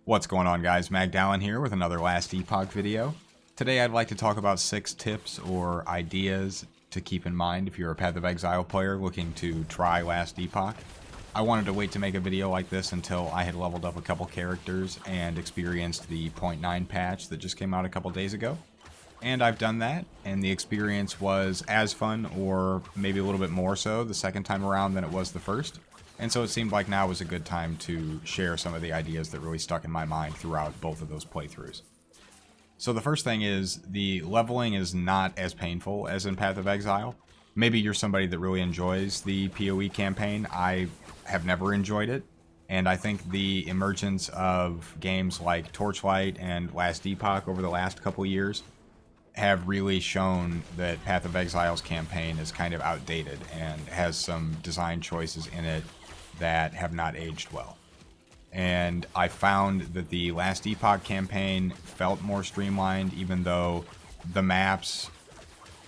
What's going on, guys? Magdallan here with another Last Epoch video. Today I'd like to talk about 6 tips or ideas to keep in mind if you're a Path of Exile player looking to try Last Epoch. I wanted to wait to make a video like this until I had leveled up a couple characters and experienced the 0.9 patch that just came out a couple days ago. And I've done that, and the experience was as fun, or maybe a little bit more so, the second time around than it was the first. And so it seemed like now was a good time to share some of the ideas that really stuck in my mind throughout both of those playthroughs. So the first thing is, the leveling is not as painful as in Path of Exile. Maybe you're somebody that really enjoys the PoE campaign. I have never enjoyed it, and I think the emergence of games like Torchlight and Last Epoch over the last couple years have really shown that Path of Exile's campaign is kind of outdated and has some design choices in it that have not aged well. And I found that the Last Epoch campaign felt more streamlined, even though the maps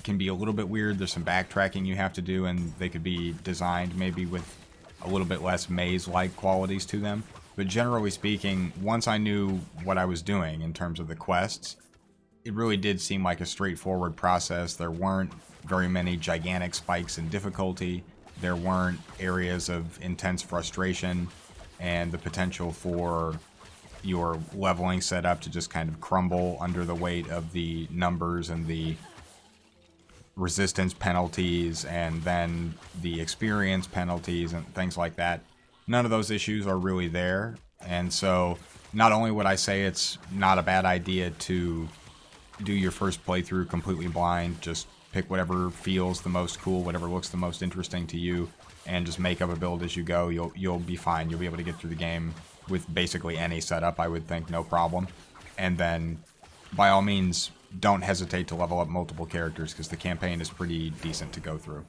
can be a little bit weird. There's some backtracking you have to do, and they could be designed maybe with a little bit less maze-like qualities to them. But generally speaking, once I knew what I was doing in terms of the quests, it really did seem like a straightforward process. There weren't very many gigantic spikes in difficulty. There weren't areas of intense frustration and the potential for your leveling setup to just kind of crumble under the weight of the numbers and the resistance penalties and then the experience penalties and things like that. None of those issues are really there. And so not only would I say it's not a bad idea to do your first playthrough completely blind, just pick whatever feels the most cool, whatever looks the most interesting to you, and just make up a build as you go. You'll be fine. You'll be able to get through the game with basically any setup, I would think, no problem. And then, by all means, don't hesitate to level up multiple characters, because the campaign is pretty decent to go through.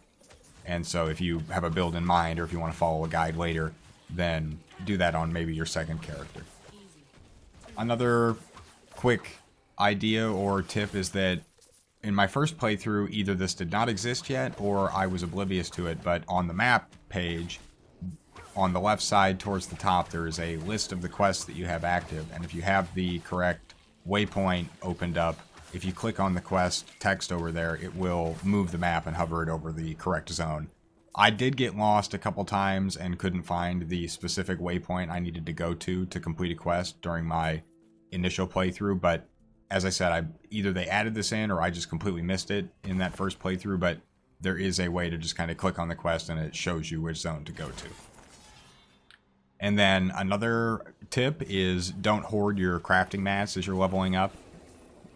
And so if you have a build in mind, or if you want to follow a guide later, then do that on maybe your second character. Another quick idea or tip is that in my first playthrough, either this did not exist yet or I was oblivious to it, but on the map page, on the left side towards the top, there is a list of the quests that you have active, and if you have the correct waypoint opened up, if you click on the quest text over there, it will move the map and hover it over the correct zone. I did get lost a couple times and couldn't find the specific waypoint I needed to go to complete a quest during my initial playthrough, but as I said, either they added this in or I just completely missed it in that first playthrough, but there is a way to just kind of click on the quest and it shows you which zone to go to. And then another tip is don't hoard your crafting mats as you're leveling up.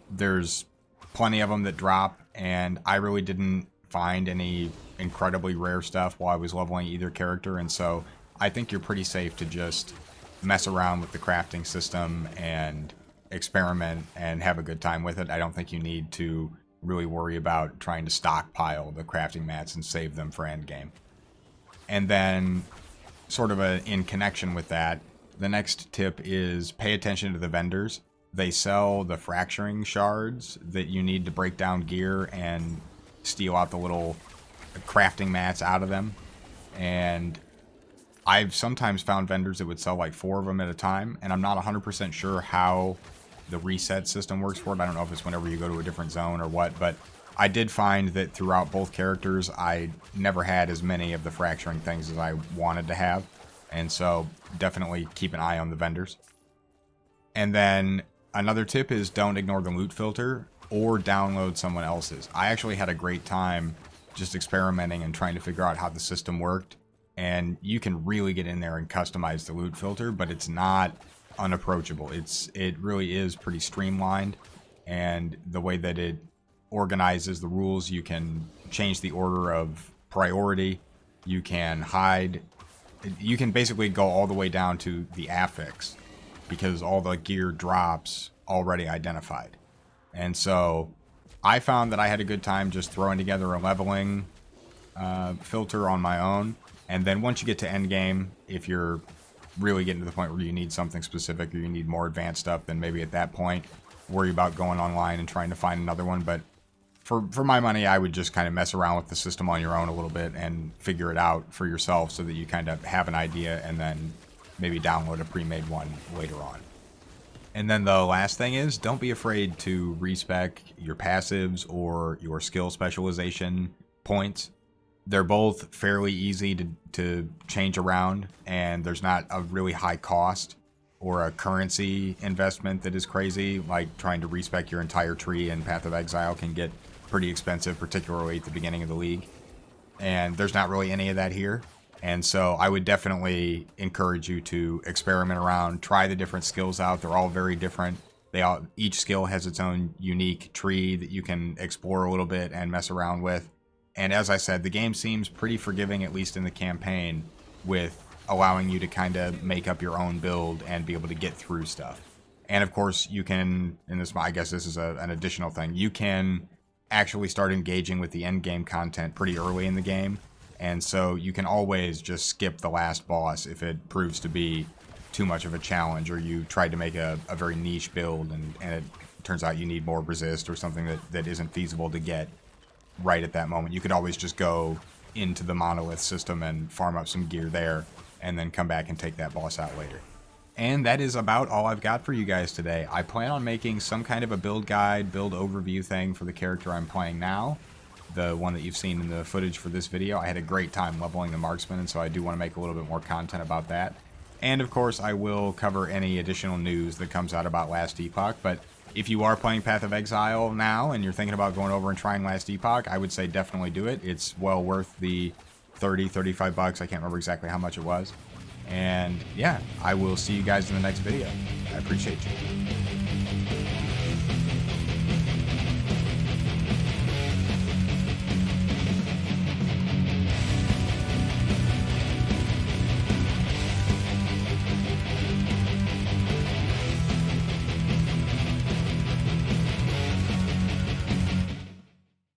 There's plenty of them that drop, and I really didn't find any incredibly rare stuff while I was leveling either character, and so I think you're pretty safe to just mess around with the crafting system and experiment and have a good time with it. I don't think you need to really worry about trying to stockpile the crafting mats and save them for endgame. And then, sort of in connection with that, the next tip is pay attention to the vendors. They sell the fracturing shards that you need to break down gear and steal out the little crafting mats out of them. And I've sometimes found vendors that would sell like 4 of them at a time, and I'm not 100% sure how the reset system works for it. I don't know if it's whenever you go to a different zone or what, but I did find that throughout both characters, I never had as many of the fracturing things as I wanted to have, and so definitely keep an eye on the vendors. And then another tip is don't ignore the loot filter or download someone else's. I actually had a great time just experimenting and trying to figure out how the system worked, and you can really get in there and customize the loot filter, but it's not unapproachable. It really is pretty streamlined, and the way that it organizes the rules, you can change the order of priority, you can hide, you can basically go all the way down to the affix, because all the gear drops already identified. And so I found that I had a good time just throwing together a leveling filter on my own, and then once you get to endgame, if you're really getting to the point where you need something specific or you need more advanced stuff, then maybe at that point worry about going online and trying to find another one. But for my money, I would just kind of mess around with the system on your own a little bit and figure it out for yourself so that you kind of have an idea and then maybe download a pre-made one later on. And then the last thing is, don't be afraid to respec your passives or your skill specialization points. They're both fairly easy to change around, and there's not a really high cost or a currency investment that is crazy. Like trying to respec your entire tree in Path of Exile can get pretty expensive, particularly at the beginning of the league. And there's not really any of that here. And so I would definitely encourage you to experiment around, try the different skills out. They're all very different. Each skill has its own unique tree that you can explore a little bit and mess around with. And as I said, the game seems pretty forgiving, at least in the campaign, with allowing you to kind of make up your own build and be able to get through stuff. And of course, you can, I guess this is an additional thing, you can actually start engaging with the end game content pretty early in the game. And so you can always just skip the last boss if it proves to be too much of a challenge, or you tried to make a very niche build and it turns out you need more resist or something that isn't feasible to get right at that moment. You could always just go into the monolith system and farm up some gear there and then come back and take that boss out later. And that is about all I've got for you guys today. I plan on making some kind of a build guide, build overview thing for the character I'm playing now. The one that you've seen in the footage for this video. I had a great time leveling the marksman, and so I do want to make a little bit more content about that. And of course, I will cover any additional news that comes out about Last Epoch. But if you are playing Path of Exile now and you're thinking about going over and trying Last Epoch, I would say definitely do it. It's well worth the 30, 35 bucks. I can't remember exactly how much it was. And yeah, I will see you guys in the next video. I appreciate you.